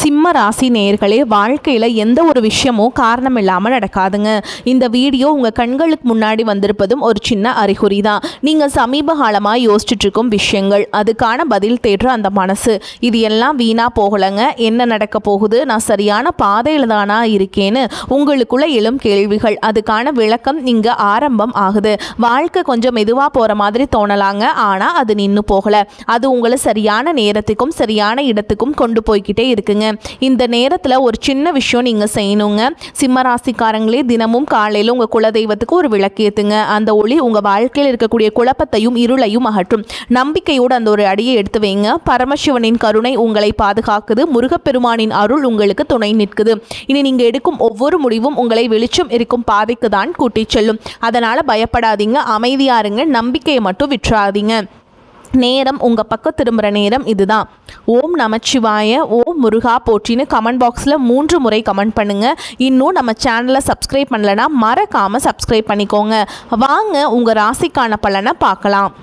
சிம்ம ராசி நேயர்களே, வாழ்க்கையில் எந்த ஒரு விஷயமும் காரணம் இல்லாமல் நடக்காதுங்க. இந்த வீடியோ உங்கள் கண்களுக்கு முன்னாடி வந்திருப்பதும் ஒரு சின்ன அறிகுறி தான். நீங்கள் சமீப காலமாக யோசிச்சுட்டு இருக்கும் விஷயங்கள், அதுக்கான பதில் தேடுற அந்த மனசு, இது எல்லாம் வீணாக போகலைங்க. என்ன நடக்க போகுது, நான் சரியான பாதையில் தானா இருக்கேன்னு உங்களுக்குள்ள எழும் கேள்விகள், அதுக்கான விளக்கம் இங்கே ஆரம்பம் ஆகுது. வாழ்க்கை கொஞ்சம் மெதுவாக போகிற மாதிரி தோணலாங்க, ஆனால் அது நின்று போகலை. அது உங்களை சரியான நேரத்துக்கும் சரியான இடத்துக்கும் கொண்டு போய்கிட்டே இருக்குங்க. இந்த நேரத்தில் ஒரு சின்ன விஷயம் நீங்கள் செய்யணுங்க. சிம்மராசிக்காரங்களே, தினமும் காலையில் உங்கள் குலதெய்வத்துக்கு ஒரு விளக்கேற்றுங்க. அந்த ஒளி உங்கள் வாழ்க்கையில் இருக்கக்கூடிய குழப்பத்தையும் இருளையும் அகற்றும். நம்பிக்கையோடு அந்த ஒரு அடியை எடுத்து வைங்க. பரமசிவனின் கருணை உங்களை பாதுகாக்குது. முருகப்பெருமானின் அருள் உங்களுக்கு துணை நிற்குது. இனி நீங்கள் எடுக்கும் ஒவ்வொரு முடிவும் உங்களை வெளிச்சம் இருக்கும் பாதைக்கு தான் கூட்டிச் செல்லும். அதனால் பயப்படாதீங்க, அமைதியா இருங்க, நம்பிக்கையை மட்டும் விட்டுறாதீங்க. நேரம் உங்கள் பக்கம் திரும்புகிற நேரம் இதுதான். ஓம் நமச்சிவாய, ஓம் முருகா போற்றின்னு கமெண்ட் பாக்ஸில் 3 முறை கமெண்ட் பண்ணுங்கள். இன்னும் நம்ம சேனலை சப்ஸ்கிரைப் பண்ணலைன்னா மறக்காமல் சப்ஸ்கிரைப் பண்ணிக்கோங்க. வாங்க உங்கள் ராசிக்கான பலனை பார்க்கலாம்.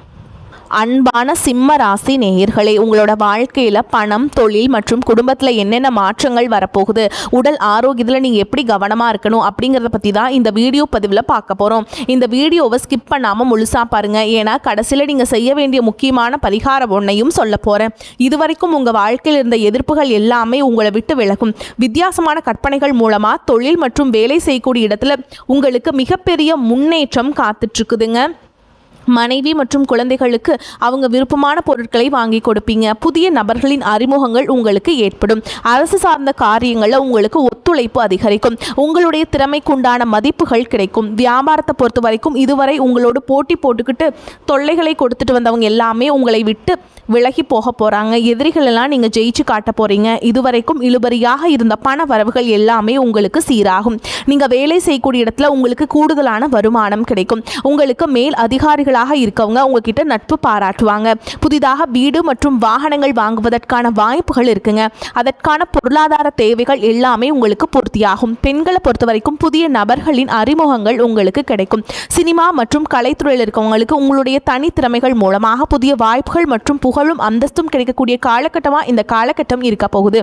அன்பான சிம்ம ராசி நேயர்களே, உங்களோட வாழ்க்கையில் பணம், தொழில் மற்றும் குடும்பத்தில் என்னென்ன மாற்றங்கள் வரப்போகுது, உடல் ஆரோக்கியத்தில் நீங்கள் எப்படி கவனமாக இருக்கணும் அப்படிங்கிறத பற்றி தான் இந்த வீடியோ பதிவில் பார்க்க போகிறோம். இந்த வீடியோவை ஸ்கிப் பண்ணாமல் முழுசாக பாருங்கள். ஏன்னா கடைசியில் நீங்கள் செய்ய வேண்டிய முக்கியமான பரிகாரம் ஒன்றையும் சொல்ல போகிறேன். இதுவரைக்கும் உங்கள் வாழ்க்கையில் இருந்த எதிர்ப்புகள் எல்லாமே உங்களை விட்டு விலகும். வித்தியாசமான கற்பனைகள் மூலமாக தொழில் மற்றும் வேலை செய்யக்கூடிய இடத்துல உங்களுக்கு மிகப்பெரிய முன்னேற்றம் காத்துட்ருக்குதுங்க. மனைவி மற்றும் குழந்தைகளுக்கு அவங்க விருப்பமான பொருட்களை வாங்கி கொடுப்பீங்க. புதிய நபர்களின் அறிமுகங்கள் உங்களுக்கு ஏற்படும். அரசு சார்ந்த காரியங்களில் உங்களுக்கு ஒத்துழைப்பு அதிகரிக்கும். உங்களுடைய திறமைக்குண்டான மதிப்புகள் கிடைக்கும். வியாபாரத்தை பொறுத்த வரைக்கும் இதுவரை உங்களோட போட்டி போட்டுக்கிட்டு தொல்லைகளை கொடுத்துட்டு வந்தவங்க எல்லாமே உங்களை விட்டு விலகி போக போகிறாங்க. எதிரிகளெல்லாம் நீங்கள் ஜெயிச்சு காட்ட போகிறீங்க. இதுவரைக்கும் இழுபறியாக இருந்த பண வரவுகள் எல்லாமே உங்களுக்கு சீராகும். நீங்கள் வேலை செய்யக்கூடிய இடத்துல உங்களுக்கு கூடுதலான வருமானம் கிடைக்கும். உங்களுக்கு மேல் அதிகாரிகளாக இருக்கவங்க உங்ககிட்ட நட்பு பாராட்டுவாங்க. புதிதாக வீடு மற்றும் வாகனங்கள் வாங்குவதற்கான வாய்ப்புகள் இருக்குங்க. அதற்கான பொருளாதார தேவைகள் எல்லாமே உங்களுக்கு பூர்த்தியாகும். பெண்களை பொறுத்த வரைக்கும் புதிய நபர்களின் அறிமுகங்கள் உங்களுக்கு கிடைக்கும். சினிமா மற்றும் கலைத்துறையில் இருக்கவங்களுக்கு உங்களுடைய தனித்திறமைகள் மூலமாக புதிய வாய்ப்புகள் மற்றும் புகழும் அந்தஸ்தும் கிடைக்கக்கூடிய காலகட்டமாக இந்த காலகட்டம் இருக்க போகுது.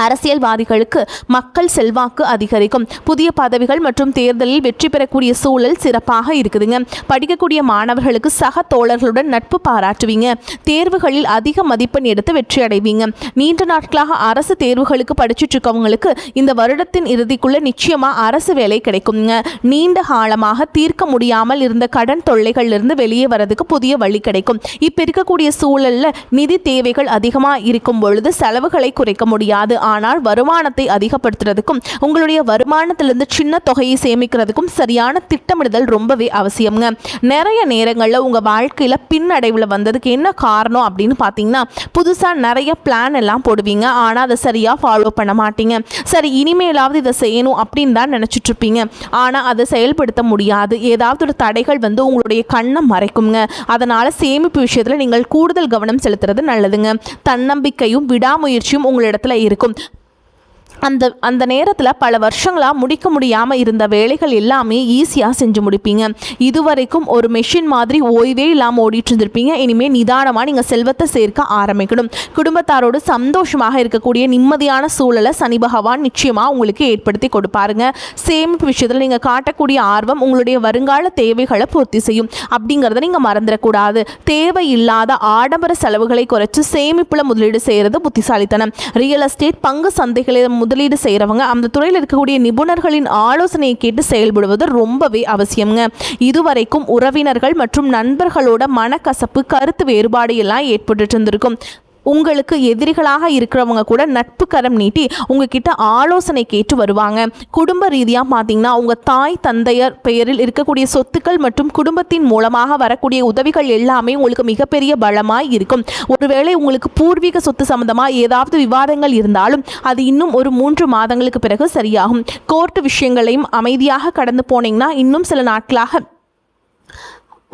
அரசியல்வாதிகளுக்கு மக்கள் செல்வாக்கு அதிகரிக்கும். புதிய பதவிகள் மற்றும் தேர்தலில் வெற்றி பெறக்கூடிய சூழல் சிறப்பாக இருக்குதுங்க. படிக்கக்கூடிய மாணவர்களுக்கு சக தோழர்களுடன் நட்பு பாராட்டுவீங்க. தேர்வுகளில் அதிக மதிப்பெண் எடுத்து வெற்றி அடைவீங்க. நீண்ட நாட்களாக அரசு தேர்வுகளுக்கு படிச்சுட்டு இருக்கவங்களுக்கு இந்த வருடத்தின் இறுதிக்குள்ள நிச்சயமா அரசு வேலை கிடைக்குங்க. நீண்ட காலமாக தீர்க்க முடியாமல் இருந்த கடன் தொல்லைகளிலிருந்து வெளியே வரதுக்கு புதிய வழி கிடைக்கும். இப்ப இருக்கக்கூடிய சூழல்ல நிதி தேவைகள் அதிகமாக இருக்கும் பொழுது செலவுகளை குறைக்க முடியாது. ஆனால் வருமானத்தை அதிகப்படுத்துறதுக்கும் உங்களுடைய வருமானத்திலிருந்து சின்ன தொகையை சேமிக்கிறதுக்கும் சரியான திட்டமிடுதல் ரொம்பவே அவசியம்ங்க. நிறைய நேரங்களில் உங்கள் வாழ்க்கையில் பின்னடைவில் வந்ததுக்கு என்ன காரணம் அப்படின்னு பார்த்தீங்கன்னா, புதுசாக நிறைய பிளான் எல்லாம் போடுவீங்க, ஆனால் அதை சரியாக ஃபாலோ பண்ண மாட்டீங்க. சரி, இனிமேலாவது இதை செய்யணும் அப்படின்னு தான் நினச்சிட்டு இருப்பீங்க, ஆனால் அதை செயல்படுத்த முடியாது. ஏதாவது ஒரு தடைகள் உங்களுடைய கண்ணை மறைக்குங்க. அதனால் சேமிப்பு விஷயத்தில் நீங்கள் கூடுதல் கவனம் செலுத்துறது நல்லதுங்க. தன்னம்பிக்கையும் விடாமுயற்சியும் உங்களிடத்துல இருக்கும். அந்த நேரத்தில் பல வருஷங்களாக முடிக்க முடியாமல் இருந்த வேலைகள் எல்லாமே ஈஸியாக செஞ்சு முடிப்பீங்க. இதுவரைக்கும் ஒரு மெஷின் மாதிரி ஓய்வே இல்லாமல் ஓடிட்டு இருந்திருப்பீங்க. இனிமேல் நிதானமாக நீங்கள் செல்வத்தை சேர்க்க ஆரம்பிக்கணும். குடும்பத்தாரோடு சந்தோஷமாக இருக்கக்கூடிய நிம்மதியான சூழலை சனி பகவான் நிச்சயமாக உங்களுக்கு ஏற்படுத்தி கொடுப்பாருங்க. சேமிப்பு விஷயத்தில் நீங்கள் காட்டக்கூடிய ஆர்வம் உங்களுடைய வருங்கால தேவைகளை பூர்த்தி செய்யும். அப்படிங்கிறத நீங்கள் மறந்துடக்கூடாது. தேவையில்லாத ஆடம்பர செலவுகளை குறைச்சி சேமிப்பில் முதலீடு செய்கிறது புத்திசாலித்தனம். ரியல் எஸ்டேட், பங்கு சந்தைகளை முதலீடு செய்கிறவங்க அந்த துறையில் இருக்கக்கூடிய நிபுணர்களின் ஆலோசனையை கேட்டு செயல்படுவது ரொம்பவே அவசியம்ங்க. இதுவரைக்கும் உறவினர்கள் மற்றும் நண்பர்களோட மனக்கசப்பு, கருத்து வேறுபாடு எல்லாம் ஏற்பட்டு இருந்திருக்கும். உங்களுக்கு எதிரிகளாக இருக்கிறவங்க கூட நட்பு கரம் நீட்டி உங்ககிட்ட ஆலோசனை கேட்டு வருவாங்க. குடும்ப ரீதியாக பார்த்தீங்கன்னா உங்கள் தாய் தந்தையர் பெயரில் இருக்கக்கூடிய சொத்துக்கள் மற்றும் குடும்பத்தின் மூலமாக வரக்கூடிய உதவிகள் எல்லாமே உங்களுக்கு மிகப்பெரிய பலமாய் இருக்கும். ஒருவேளை உங்களுக்கு பூர்வீக சொத்து சம்பந்தமாக ஏதாவது விவாதங்கள் இருந்தாலும் அது இன்னும் ஒரு 3 மாதங்களுக்கு பிறகு சரியாகும். கோர்ட்டு விஷயங்களையும் அமைதியாக கடந்து போனீங்கன்னா இன்னும் சில நாட்களாக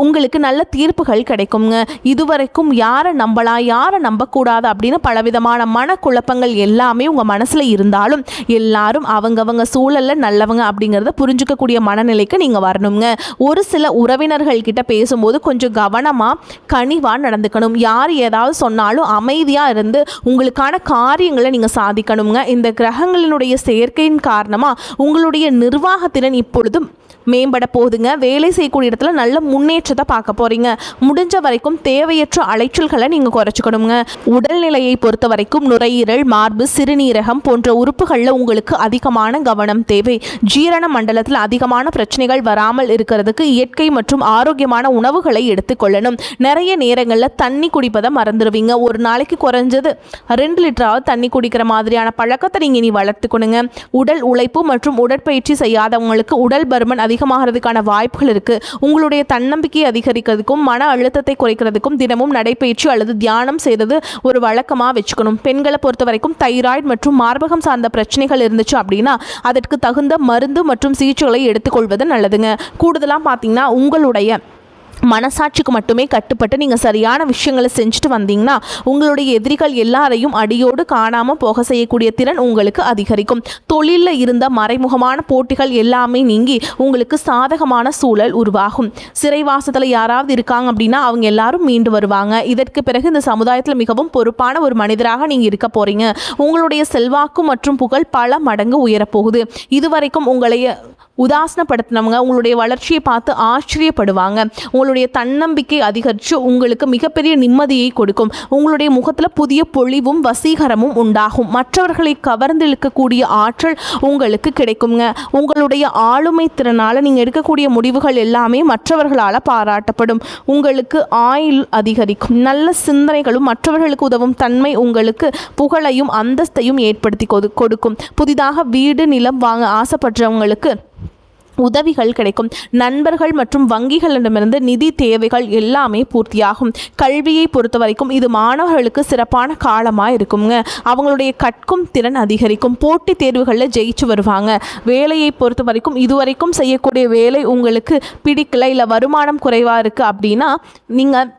உங்களுக்கு நல்ல தீர்ப்புகள் கிடைக்குங்க. இதுவரைக்கும் யாரை நம்பலாம் யாரை நம்பக்கூடாது அப்படின்னு பலவிதமான மனக்குழப்பங்கள் எல்லாமே உங்கள் மனசில் இருந்தாலும் எல்லாரும் அவங்கவங்க சூழலில் நல்லவங்க அப்படிங்கிறத புரிஞ்சுக்கக்கூடிய மனநிலைக்கு நீங்கள் வரணுங்க. ஒரு சில உறவினர்கள் கிட்ட பேசும்போது கொஞ்சம் கவனமாக கனிவாக நடந்துக்கணும். யார் ஏதாவது சொன்னாலும் அமைதியாக இருந்து உங்களுக்கான காரியங்களை நீங்கள் சாதிக்கணுங்க. இந்த கிரகங்களினுடைய சேர்க்கையின் காரணமாக உங்களுடைய நிர்வாகத்திறன் இப்பொழுதும் மேம்பட போகுதுங்க. வேலை செய்யக்கூடிய இடத்துல நல்ல முன்னேற்றத்தை பார்க்க போகிறீங்க. முடிஞ்ச வரைக்கும் தேவையற்ற அலைச்சல்களை நீங்கள் குறைச்சிக்கணுங்க. உடல்நிலையை பொறுத்த வரைக்கும் நுரையீரல், மார்பு, சிறுநீரகம் போன்ற உறுப்புகளில் உங்களுக்கு அதிகமான கவனம் தேவை. ஜீரண மண்டலத்தில் அதிகமான பிரச்சனைகள் வராமல் இருக்கிறதுக்கு இயற்கை மற்றும் ஆரோக்கியமான உணவுகளை எடுத்துக்கொள்ளணும். நிறைய நேரங்களில் தண்ணி குடிப்பதை மறந்துடுவீங்க. ஒரு நாளைக்கு குறைஞ்சது 2 லிட்டராவது தண்ணி குடிக்கிற மாதிரியான பழக்கத்தை நீங்கள் இனி வளர்த்துக்கணுங்க. உடல் உழைப்பு மற்றும் உடற்பயிற்சி செய்யாதவங்களுக்கு உடல் பருமன் அதிகமாகிறதுக்கான வாய்ப்புகள் இருக்கு. உங்களுடைய தன்னம்பிக்கையை அதிகரிக்கிறதுக்கும் மன அழுத்தத்தை குறைக்கிறதுக்கும் தினமும் நடைபயிற்சி அல்லது தியானம் செய்தது ஒரு வழக்கமாக வச்சுக்கணும். பெண்களை பொறுத்த வரைக்கும் தைராய்டு மற்றும் மார்பகம் சார்ந்த பிரச்சனைகள் இருந்துச்சு அப்படின்னா அதற்கு தகுந்த மருந்து மற்றும் சிகிச்சைகளை எடுத்துக்கொள்வது நல்லதுங்க. கூடுதலாக பார்த்தீங்கன்னா உங்களுடைய மனசாட்சிக்கு மட்டுமே கட்டுப்பட்டு நீங்கள் சரியான விஷயங்களை செஞ்சுட்டு வந்தீங்கன்னா உங்களுடைய எதிரிகள் எல்லாரையும் அடியோடு காணாமல் போக செய்யக்கூடிய திறன் உங்களுக்கு அதிகரிக்கும். தொழிலில் இருந்த மறைமுகமான போட்டிகள் எல்லாமே நீங்கி உங்களுக்கு சாதகமான சூழல் உருவாகும். சிறைவாசத்தில் யாராவது இருக்காங்க அப்படின்னா அவங்க எல்லாரும் மீண்டு வருவாங்க. இதற்கு பிறகு இந்த சமுதாயத்தில் மிகவும் பொறுப்பான ஒரு மனிதராக நீங்கள் இருக்க போகிறீங்க. உங்களுடைய செல்வாக்கு மற்றும் புகழ் பல மடங்கு உயரப்போகுது. இதுவரைக்கும் உங்களை உதாசனப்படுத்தினவங்க உங்களுடைய வளர்ச்சியை பார்த்து ஆச்சரியப்படுவாங்க. உங்களுடைய தன்னம்பிக்கை அதிகரித்து உங்களுக்கு மிகப்பெரிய நிம்மதியை கொடுக்கும். உங்களுடைய முகத்தில் புதிய பொலிவும் வசீகரமும் உண்டாகும். மற்றவர்களை கவர்ந்து இழுக்கக்கூடிய ஆற்றல் உங்களுக்கு கிடைக்குங்க. உங்களுடைய ஆளுமை திறனால் நீங்கள் எடுக்கக்கூடிய முடிவுகள் எல்லாமே மற்றவர்களால் பாராட்டப்படும். உங்களுக்கு ஆயுள் அதிகரிக்கும். நல்ல சிந்தனைகளும் மற்றவர்களுக்கு உதவும் தன்மை உங்களுக்கு புகழையும் அந்தஸ்தையும் ஏற்படுத்தி கொடுக்கும். புதிதாக வீடு நிலம் வாங்க ஆசைப்படுறவங்களுக்கு உதவிகள் கிடைக்கும். நண்பர்கள் மற்றும் வங்கிகளிடமிருந்து நிதி தேவைகள் எல்லாமே பூர்த்தியாகும். கல்வியை பொறுத்த வரைக்கும் இது மாணவர்களுக்கு சிறப்பான காலமாக இருக்குங்க. அவங்களுடைய கற்கும் திறன் அதிகரிக்கும். போட்டித் தேர்வுகளில் ஜெயிச்சு வருவாங்க. வேலையை பொறுத்த வரைக்கும் இதுவரைக்கும் செய்யக்கூடிய வேலை உங்களுக்கு பிடிக்கல, இல்லை வருமானம் குறைவாக இருக்குது அப்படின்னா நீங்கள்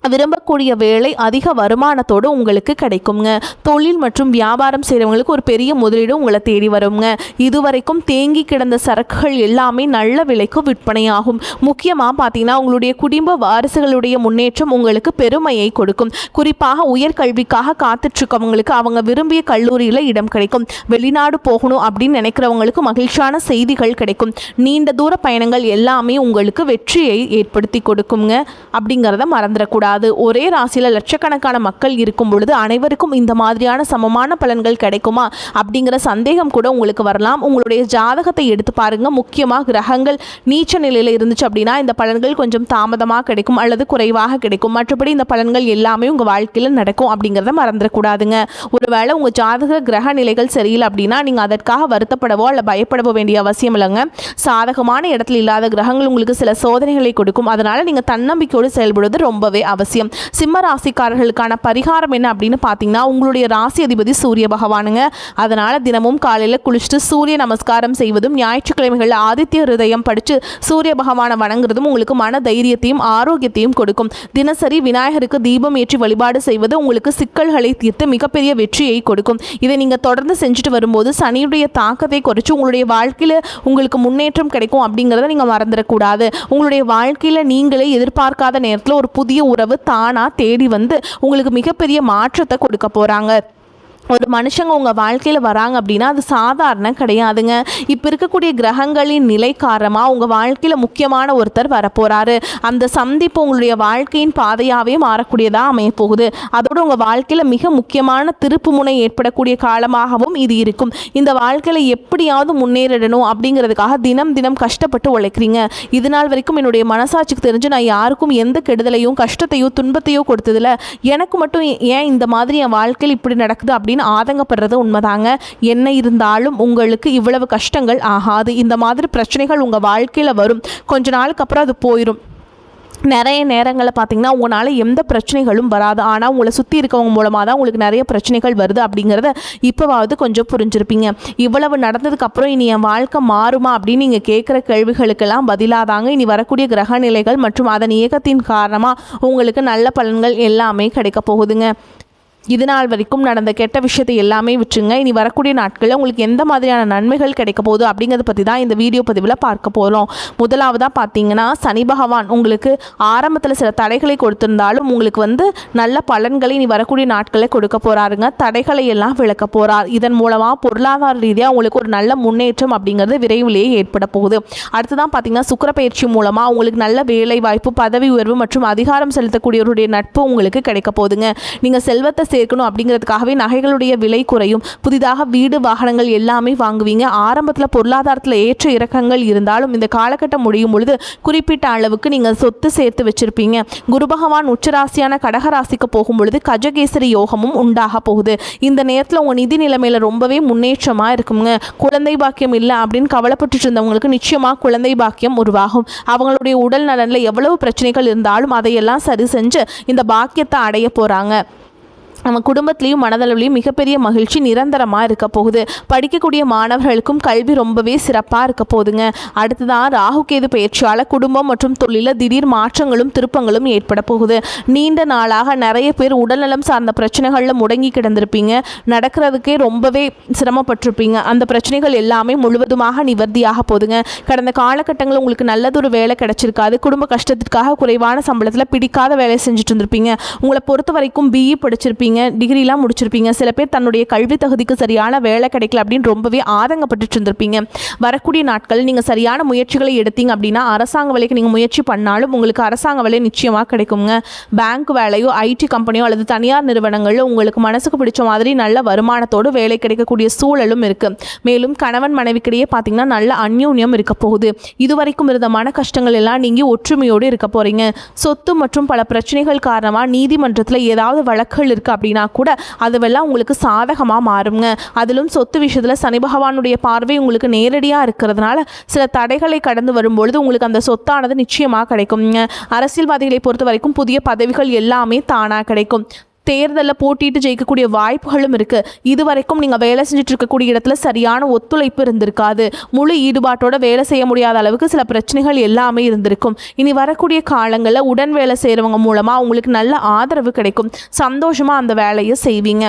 விரும்பக்கூடிய வேலை அதிக வருமானத்தோடு உங்களுக்கு கிடைக்குங்க. தொழில் மற்றும் வியாபாரம் செய்கிறவங்களுக்கு ஒரு பெரிய முதலீடு உங்களை தேடி வருங்க. இதுவரைக்கும் தேங்கி கிடந்த சரக்குகள் எல்லாமே நல்ல விலைக்கு விற்பனையாகும். முக்கியமாக பார்த்தீங்கன்னா உங்களுடைய குடும்ப வாரிசுகளுடைய முன்னேற்றம் உங்களுக்கு பெருமையை கொடுக்கும். குறிப்பாக உயர்கல்விக்காக காத்துட்ருக்கவங்களுக்கு அவங்க விரும்பிய கல்லூரியில் இடம் கிடைக்கும். வெளிநாடு போகணும் அப்படின்னு நினைக்கிறவங்களுக்கு மகிழ்ச்சியான செய்திகள் கிடைக்கும். நீண்ட தூர பயணங்கள் எல்லாமே உங்களுக்கு வெற்றியை ஏற்படுத்தி கொடுக்குங்க. அப்படிங்கிறத மறந்துடக்கூடாது. ஒரே ராசியில் லட்சக்கணக்கான மக்கள் இருக்கும் பொழுது அனைவருக்கும் இந்த மாதிரியான சமமான பலன்கள் கிடைக்குமா அப்படிங்கிற சந்தேகம் கூட உங்களுக்கு வரலாம். உங்களுடைய ஜாதகத்தை எடுத்து பாருங்க. முக்கியமாக கிரகங்கள் நீச்ச நிலையில் இருந்துச்சு அப்படின்னா இந்த பலன்கள் கொஞ்சம் தாமதமாக கிடைக்கும் அல்லது குறைவாக கிடைக்கும். மற்றபடி இந்த பலன்கள் எல்லாமே உங்கள் வாழ்க்கையில் நடக்கும் அப்படிங்கிறத மறந்துடக்கூடாதுங்க. ஒருவேளை உங்கள் ஜாதக கிரக நிலைகள் சரியில்லை அப்படின்னா நீங்கள் அதற்காக வருத்தப்படவோ அல்ல பயப்படவோ வேண்டிய அவசியம் இல்லைங்க. சாதகமான இடத்துல இல்லாத கிரகங்கள் உங்களுக்கு சில சோதனைகளை கொடுக்கும். அதனால் நீங்கள் தன்னம்பிக்கையோடு செயல்படுவது ரொம்பவே அவசியம். சிம்ம ராசிக்காரர்களுக்கான பரிகாரம் என்ன அப்படின்னு பார்த்தீங்கன்னா உங்களுடைய ராசி அதிபதி சூரிய பகவானுங்க. அதனால் தினமும் காலையில் குளிச்சுட்டு சூரிய நமஸ்காரம் செய்வதும் ஞாயிற்றுக்கிழமைகளில் ஆதித்ய ஹிருதயம் படித்து சூரிய பகவானை வணங்குறதும் உங்களுக்கு மன தைரியத்தையும் ஆரோக்கியத்தையும் கொடுக்கும். தினசரி விநாயகருக்கு தீபம் ஏற்றி வழிபாடு செய்வது உங்களுக்கு சிக்கல்களை தீர்த்து மிகப்பெரிய வெற்றியை கொடுக்கும். இதை நீங்கள் தொடர்ந்து செஞ்சுட்டு வரும்போது சனியுடைய தாக்கத்தை குறைச்சி உங்களுடைய வாழ்க்கையில் உங்களுக்கு முன்னேற்றம் கிடைக்கும் அப்படிங்கிறத நீங்கள் மறந்துடக்கூடாது. உங்களுடைய வாழ்க்கையில் நீங்களே எதிர்பார்க்காத நேரத்தில் ஒரு புதிய உறவு தானாக தேடி வந்து உங்களுக்கு மிகப்பெரிய மாற்றத்தை கொடுக்க போகிறாங்க. ஒரு மனுஷங்க உங்கள் வாழ்க்கையில் வராங்க அப்படின்னா அது சாதாரண கிடையாதுங்க. இப்போ இருக்கக்கூடிய கிரகங்களின் நிலை காரணமாக உங்கள் வாழ்க்கையில் முக்கியமான ஒருத்தர் வரப்போகிறாரு. அந்த சந்திப்பு உங்களுடைய வாழ்க்கையின் பாதையாகவே மாறக்கூடியதாக அமையப்போகுது. அதோடு உங்கள் வாழ்க்கையில் மிக முக்கியமான திருப்பு முனை ஏற்படக்கூடிய காலமாகவும் இது இருக்கும். இந்த வாழ்க்கையில் எப்படியாவது முன்னேறிடணும் அப்படிங்கிறதுக்காக தினம் தினம் கஷ்டப்பட்டு உழைக்கிறீங்க. இது நாள் வரைக்கும் என்னுடைய மனசாட்சிக்கு தெரிஞ்சு நான் யாருக்கும் எந்த கெடுதலையும் கஷ்டத்தையோ துன்பத்தையோ கொடுத்ததில்ல, எனக்கு மட்டும் ஏன் இந்த மாதிரி என் வாழ்க்கையில் இப்படி நடக்குது அப்படின்னு ஆதங்கப்படுறது உண்மைதாங்க. என்ன இருந்தாலும் உங்களுக்கு இவ்வளவு கஷ்டங்கள் ஆகாது. இந்த மாதிரி பிரச்சனைகள் உங்கள் வாழ்க்கையில் வரும். கொஞ்ச நாளுக்கு அப்புறம் அது போயிடும். நிறைய நேரங்களில் பார்த்தீங்கன்னா உங்களால் எந்த பிரச்சனைகளும் வராது. ஆனால் உங்களை சுற்றி இருக்கவங்க மூலமாக தான் உங்களுக்கு நிறைய பிரச்சனைகள் வருது அப்படிங்கிறத இப்போவாவது கொஞ்சம் புரிஞ்சிருப்பீங்க. இவ்வளவு நடந்ததுக்கப்புறம் இனி என் வாழ்க்கை மாறுமா அப்படின்னு நீங்கள் கேட்குற கேள்விகளுக்கெல்லாம் பதிலாதாங்க இனி வரக்கூடிய கிரக நிலைகள் மற்றும் அதன் இயக்கத்தின் காரணமாக உங்களுக்கு நல்ல பலன்கள் எல்லாமே கிடைக்க போகுதுங்க. இது நாள் வரைக்கும் நடந்த கெட்ட விஷயத்தை எல்லாமே விட்டுருங்க. இனி வரக்கூடிய நாட்களில் உங்களுக்கு எந்த மாதிரியான நன்மைகள் கிடைக்க போகுது அப்படிங்கிறத பற்றி தான் இந்த வீடியோ பதிவில் பார்க்க போகிறோம். முதலாவதாக பார்த்தீங்கன்னா சனி பகவான் உங்களுக்கு ஆரம்பத்தில் சில தடைகளை கொடுத்திருந்தாலும் உங்களுக்கு நல்ல பலன்களை இனி வரக்கூடிய நாட்களில் கொடுக்க போகிறாருங்க. தடைகளை எல்லாம் விளக்க போகிறார். இதன் மூலமாக பொருளாதார ரீதியாக உங்களுக்கு ஒரு நல்ல முன்னேற்றம் அப்படிங்கிறது விரைவிலேயே ஏற்பட போகுது. அடுத்ததான் பார்த்தீங்கன்னா சுக்கிர பயிற்சி மூலமாக உங்களுக்கு நல்ல வேலை வாய்ப்பு, பதவி உயர்வு மற்றும் அதிகாரம் செலுத்தக்கூடியவருடைய நட்பு உங்களுக்கு கிடைக்க போகுதுங்க. நீங்கள் செல்வத்தை சேர்க்கணும் அப்படிங்கிறதுக்காகவே நகைகளுடைய விலை குறையும். புதிதாக வீடு வாகனங்கள் எல்லாமே வாங்குவீங்க. ஆரம்பத்தில் பொருளாதாரத்தில் ஏற்ற இறக்கங்கள் இருந்தாலும் இந்த காலகட்டம் முடியும் பொழுது குறிப்பிட்ட அளவுக்கு நீங்கள் சொத்து சேர்த்து வச்சிருப்பீங்க. குரு பகவான் உச்சராசியான கடகராசிக்கு போகும் பொழுது கஜகேசரி யோகமும் உண்டாக போகுது. இந்த நேரத்தில் உங்கள் நிதி நிலைமையில் ரொம்பவே முன்னேற்றமாக இருக்குங்க. குழந்தை பாக்கியம் இல்லை அப்படின்னு கவலைப்பட்டு இருந்தவங்களுக்கு நிச்சயமாக குழந்தை பாக்கியம் உருவாகும். அவங்களுடைய உடல் நலனில் எவ்வளவு பிரச்சனைகள் இருந்தாலும் அதையெல்லாம் சரி செஞ்சு இந்த பாக்கியத்தை அடைய போகிறாங்க. நம்ம குடும்பத்திலையும் மனதளவுலையும் மிகப்பெரிய மகிழ்ச்சி நிரந்தரமாக இருக்க போகுது. படிக்கக்கூடிய மாணவர்களுக்கும் கல்வி ரொம்பவே சிறப்பாக இருக்க போகுதுங்க. அடுத்ததான் ராகுகேது பயிற்சியால் குடும்பம் மற்றும் தொழிலில் திடீர் மாற்றங்களும் திருப்பங்களும் ஏற்பட போகுது. நீண்ட நாளாக நிறைய பேர் உடல்நலம் சார்ந்த பிரச்சனைகளில் முடங்கி கிடந்திருப்பீங்க. நடக்கிறதுக்கே ரொம்பவே சிரமப்பட்டிருப்பீங்க. அந்த பிரச்சனைகள் எல்லாமே முழுவதுமாக நிவர்த்தியாக போகுதுங்க. கடந்த காலகட்டங்களில் உங்களுக்கு நல்லதொரு வேலை கிடைச்சிருக்காது. குடும்ப கஷ்டத்திற்காக குறைவான சம்பளத்தில் பிடிக்காத வேலை செஞ்சுட்டு இருந்திருப்பீங்க. உங்களை பொறுத்த வரைக்கும் பிஇ படிச்சிருப்பீங்க, டிகிரிலாம் முடிச்சிருப்பீங்க. சில பேர் தன்னுடைய கல்வி தகுதிக்கு சரியான வேலை கிடைக்கல அப்படின்னு ரொம்பவே ஆதங்கப்பட்டு இருந்திருப்பீங்க. வரக்கூடிய நாட்கள் நீங்கள் சரியான முயற்சிகளை எடுத்தீங்க அப்படின்னா அரசாங்க வேலைக்கு நீங்கள் முயற்சி பண்ணாலும் உங்களுக்கு அரசாங்க வேலை நிச்சயமாக கிடைக்குங்க. பேங்க் வேலையோ, ஐடி கம்பெனியோ அல்லது தனியார் நிறுவனங்களில் உங்களுக்கு மனசுக்கு பிடிச்ச மாதிரி நல்ல வருமானத்தோடு வேலை கிடைக்கக்கூடிய சூழலும் இருக்குது. மேலும் கணவன் மனைவிக்கிடையே பார்த்தீங்கன்னா நல்ல அந்யோன்யம் இருக்க போகுது. இதுவரைக்கும் இருந்த மன கஷ்டங்கள் எல்லாம் நீங்கள் ஒற்றுமையோடு இருக்க போகிறீங்க. சொத்து மற்றும் பல பிரச்சனைகள் காரணமாக நீதிமன்றத்தில் ஏதாவது வழக்குகள் இருக்குது அப்படின்னா கூட அதுவெல்லாம் உங்களுக்கு சாதகமாக மாறுங்க. அதிலும் சொத்து விஷயத்தில் சனி பகவானுடைய பார்வை உங்களுக்கு நேரடியாக இருக்கிறதுனால சில தடைகளை கடந்து வரும்பொழுது உங்களுக்கு அந்த சொத்தானது நிச்சயமாக கிடைக்குங்க. அரசியல்வாதிகளை பொறுத்த வரைக்கும் புதிய பதவிகள் எல்லாமே தானாக கிடைக்கும். தேர்தலில் போட்டிட்டு ஜெயிக்கக்கூடிய வாய்ப்புகளும் இருக்குது. இதுவரைக்கும் நீங்கள் வேலை செஞ்சுட்டு இருக்கக்கூடிய இடத்துல சரியான ஒத்துழைப்பு இருந்திருக்காது. முழு ஈடுபாட்டோட வேலை செய்ய முடியாத அளவுக்கு சில பிரச்சனைகள் எல்லாமே இருந்திருக்கும். இனி வரக்கூடிய காலங்களில் உடன் வேலை செய்கிறவங்க மூலமாக உங்களுக்கு நல்ல ஆதரவு கிடைக்கும். சந்தோஷமாக அந்த வேலையை செய்வீங்க.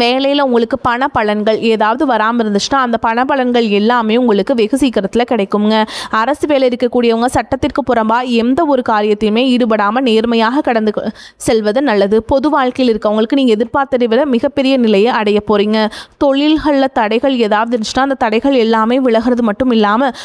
வேலையில் உங்களுக்கு பண பலன்கள் ஏதாவது வராமல் இருந்துச்சுன்னா அந்த பண பலன்கள் எல்லாமே உங்களுக்கு வெகு சீக்கிரத்தில் கிடைக்குங்க. அரசு வேலை இருக்கக்கூடியவங்க சட்டத்திற்கு புறம்பாக எந்த ஒரு காரியத்தையுமே ஈடுபடாமல் நேர்மையாக கடந்து செல்வது நல்லது. பொது வாழ்க்கையில் இருக்கவங்களுக்கு நீங்கள் எதிர்பார்த்ததை விட மிகப்பெரிய நிலையை அடைய போகிறீங்க. தொழில்களில் தடைகள் ஏதாவது இருந்துச்சுன்னா அந்த தடைகள் எல்லாமே விலகிறது மட்டும் இல்லாமல்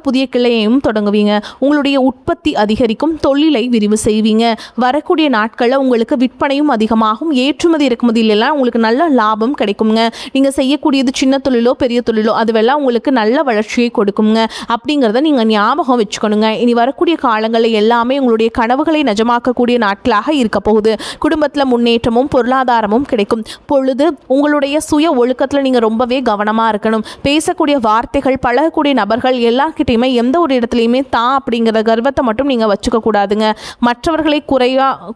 புதிய கிளையையும் தொடங்குவீங்க. உங்களுடைய உற்பத்தி அதிகரிக்கும். தொழிலை விரிவு செய்வீங்க. வரக்கூடிய நாட்களில் உங்களுக்கு விற்பனையும் அதிகமாகும். ஏற்றுமதி இறக்குமதியிலெல்லாம் உங்களுக்கு நல்ல லாபம் கிடைக்குங்க. நீங்கள் செய்யக்கூடியது சின்ன தொழிலோ பெரிய தொழிலோ அதுவெல்லாம் உங்களுக்கு நல்ல வளர்ச்சியை கொடுக்குங்க. அப்படிங்கிறத நீங்கள் ஞாபகம் வச்சுக்கணுங்க. இனி வரக்கூடிய காலங்களில் எல்லாமே உங்களுடைய கனவுகளை நிஜமாக்கக்கூடிய நாட்களாக இருக்க போகுது. குடும்பத்தில் முன்னேற்றமும் பொருளாதாரமும் கிடைக்கும். பொழுது உங்களுடைய சுய ஒழுக்கத்தில் நீங்கள் ரொம்பவே கவனமாக இருக்கணும். பேசக்கூடிய வார்த்தைகள், பழகக்கூடிய நபர்கள் எல்லார்கிட்டையுமே எந்த ஒரு இடத்துலையுமே அப்படிங்கிற கர்வத்தை மட்டும் நீங்கள் வச்சுக்க கூடாதுங்க. மற்றவர்களை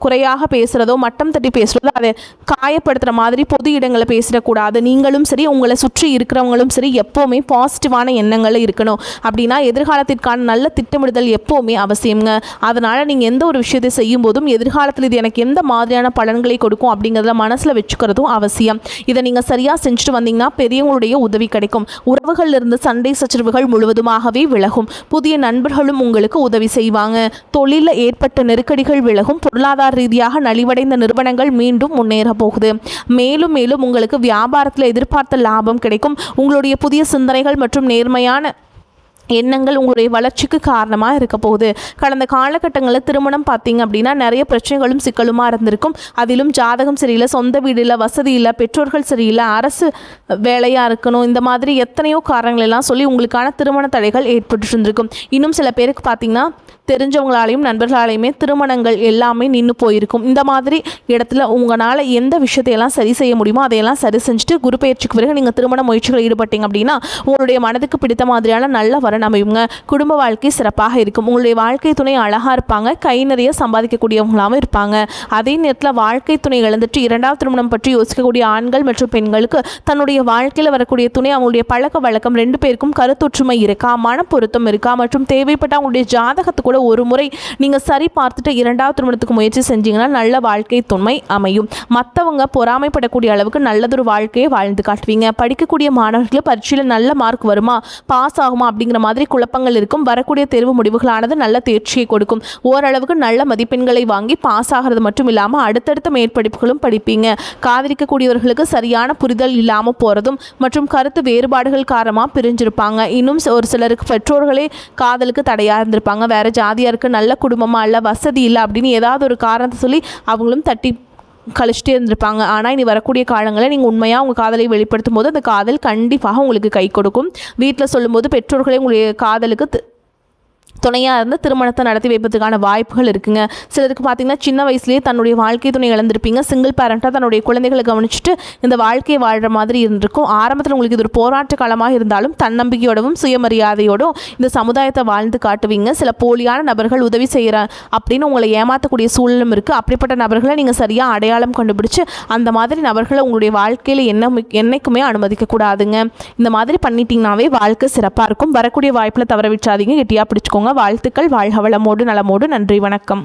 குறையாக பேசுகிறதோ மட்டம் தட்டி பேசுகிறதோ அதை காயப்படுத்துகிற மாதிரி பொது இடங்களை பேசிடக்கூடாது. நீங்களும் சரி உங்களை சுற்றி இருக்கிறவங்களும் சரி எப்போவுமே பாசிட்டிவான எண்ணங்கள் இருக்கணும். அப்படின்னா எதிர்காலத்திற்கான நல்ல திட்டமிடுதல் எப்போவுமே அவசியங்க. அதனால் நீங்கள் எந்த ஒரு விஷயத்தை செய்யும் போதும் எதிர்காலத்தில் இது எனக்கு எந்த மாதிரியான பலன்களை கொடுக்கும் அப்படிங்கிறத மனசில் வச்சுக்கிறதும் அவசியம். இதை நீங்கள் சரியாக செஞ்சுட்டு வந்தீங்கன்னா பெரியவங்களுடைய உதவி கிடைக்கும். உறவுகளில் இருந்து சண்டை சச்சரவுகள் முழுவதுமாகவே விலகும். புதிய நண்பர்களும் உங்களுக்கு உதவி செய்வாங்க. தொழிலில் ஏற்பட்ட நெருக்கடிகள் விலகும். பொருளாதார ரீதியாக நலிவடைந்த நிறுவனங்கள் மீண்டும் முன்னேற போகுது. மேலும் உங்களுக்கு வியாபாரத்தில் எதிர்பார்த்த லாபம் கிடைக்கும். உங்களுடைய புதிய சிந்தனைகள் மற்றும் நேர்மையான எண்ணங்கள் உங்களுடைய வளர்ச்சிக்கு காரணமாக இருக்க போகுது. கடந்த காலகட்டங்களில் திருமணம் பார்த்தீங்க அப்படின்னா நிறைய பிரச்சனைகளும் சிக்கலுமாக இருந்திருக்கும். அதிலும் ஜாதகம் சரியில்லை, சொந்த வீடு இல்லை, வசதி இல்லை, பெற்றோர்கள் சரியில்லை, அரசு வேலையாக இருக்கணும், இந்த மாதிரி எத்தனையோ காரணங்கள் எல்லாம் சொல்லி உங்களுக்கான திருமண தடைகள் ஏற்பட்டு இருந்திருக்கும். இன்னும் சில பேருக்கு பார்த்தீங்கன்னா தெரிஞ்சவங்களாலையும் நண்பர்களாலையுமே திருமணங்கள் எல்லாமே நின்று போயிருக்கும். இந்த மாதிரி இடத்துல உங்களால் எந்த விஷயத்தையெல்லாம் சரி செய்ய முடியுமோ அதையெல்லாம் சரி செஞ்சுட்டு குரு பயிற்சிக்கு பிறகு நீங்கள் திருமண முயற்சிகள் ஈடுபட்டீங்க அப்படின்னா உங்களுடைய மனதுக்கு பிடித்த மாதிரியான நல்ல வரன் அமையுங்க. குடும்ப வாழ்க்கை சிறப்பாக இருக்கும். உங்களுடைய வாழ்க்கை துணை அழகாக இருப்பாங்க, கை நிறைய சம்பாதிக்கக்கூடியவங்களாகவும் இருப்பாங்க. அதே நேரத்தில் வாழ்க்கை துணை இழந்துட்டு இரண்டாவது திருமணம் பற்றி யோசிக்கக்கூடிய ஆண்கள் மற்றும் பெண்களுக்கு தன்னுடைய வாழ்க்கையில் வரக்கூடிய துணை அவங்களுடைய பழக்க வழக்கம் ரெண்டு பேருக்கும் கருத்தொற்றுமை இருக்கா, மன பொருத்தம் இருக்கா மற்றும் தேவைப்பட்ட அவங்களுடைய ஜாதகத்தை கூட ஒரு முறை நீங்கள் சரி பார்த்துட்டு இரண்டாவது திருமணத்துக்கு முயற்சி செஞ்சீங்கன்னா நல்ல வாழ்க்கை துணை அமையும். மற்றவங்க பொறாமைப்படக்கூடிய அளவுக்கு நல்லதொரு வாழ்க்கையை வாழ்ந்து காட்டுவீங்க. படிக்கக்கூடிய மாணவர்களுக்கு பரீட்சையில் நல்ல மார்க் வருமா, பாஸ் ஆகுமா அப்படிங்கிற மாதிரி குழப்பங்கள் இருக்கும். வரக்கூடிய தேர்வு முடிவுகளானது நல்ல தேர்ச்சியை கொடுக்கும். ஓரளவுக்கு நல்ல மதிப்பெண்களை வாங்கி பாஸ் ஆகிறது மட்டும் இல்லாமல் அடுத்தடுத்த மேற்படிப்புகளும் படிப்பீங்க. காதலிக்கக்கூடியவர்களுக்கு சரியான புரிதல் இல்லாமல் போகிறதும் மற்றும் கருத்து வேறுபாடுகள் காரணமாக பிரிஞ்சிருப்பாங்க. இன்னும் ஒரு சிலருக்கு பெற்றோர்களே காதலுக்கு தடையாக இருந்திருப்பாங்க. வேறு ஜாதியாருக்கு நல்ல குடும்பமாக இல்லை, வசதி இல்லை அப்படின்னு ஏதாவது ஒரு காரணத்தை சொல்லி அவங்களும் தட்டி கழிச்சிட்டே இருந்திருப்பாங்க. ஆனால் இனி வரக்கூடிய காலங்களில் நீங்கள் உண்மையாக உங்கள் காதலை வெளிப்படுத்தும் போது அந்த காதல் கண்டிப்பாக உங்களுக்கு கை கொடுக்கும். வீட்டில் சொல்லும்போது பெற்றோர்களே உங்களுடைய காதலுக்கு துணையாக இருந்து திருமணத்தை நடத்தி வைப்பதற்கான வாய்ப்புகள் இருக்குங்க. சிலருக்கு பார்த்திங்கன்னா சின்ன வயசுலேயே தன்னுடைய வாழ்க்கை துணை இழந்திருப்பீங்க. சிங்கிள் பேரண்ட்டாக தன்னுடைய குழந்தைகளை கவனிச்சுட்டு இந்த வாழ்க்கையை வாழ்கிற மாதிரி இருந்திருக்கும். ஆரம்பத்தில் உங்களுக்கு இது ஒரு போராட்ட காலமாக இருந்தாலும் தன்னம்பிக்கையோடவும் சுயமரியாதையோடும் இந்த சமுதாயத்தை வாழ்ந்து காட்டுவீங்க. சில போலியான நபர்கள் உதவி செய்கிற அப்படின்னு உங்களை ஏமாற்றக்கூடிய சூழலும் இருக்குது. அப்படிப்பட்ட நபர்களை நீங்கள் சரியாக அடையாளம் கண்டுபிடிச்சு அந்த மாதிரி நபர்களை உங்களுடைய வாழ்க்கையில் என்னைக்குமே அனுமதிக்கக்கூடாதுங்க. இந்த மாதிரி பண்ணிட்டீங்கன்னாவே வாழ்க்கை சிறப்பாக இருக்கும். வரக்கூடிய வாய்ப்பில் தவற விட்டாதீங்க, கெட்டியாக பிடிச்சிக்கோங்க. வாழ்த்துக்கள். வாழ்க வளமோடு நலமோடு. நன்றி, வணக்கம்.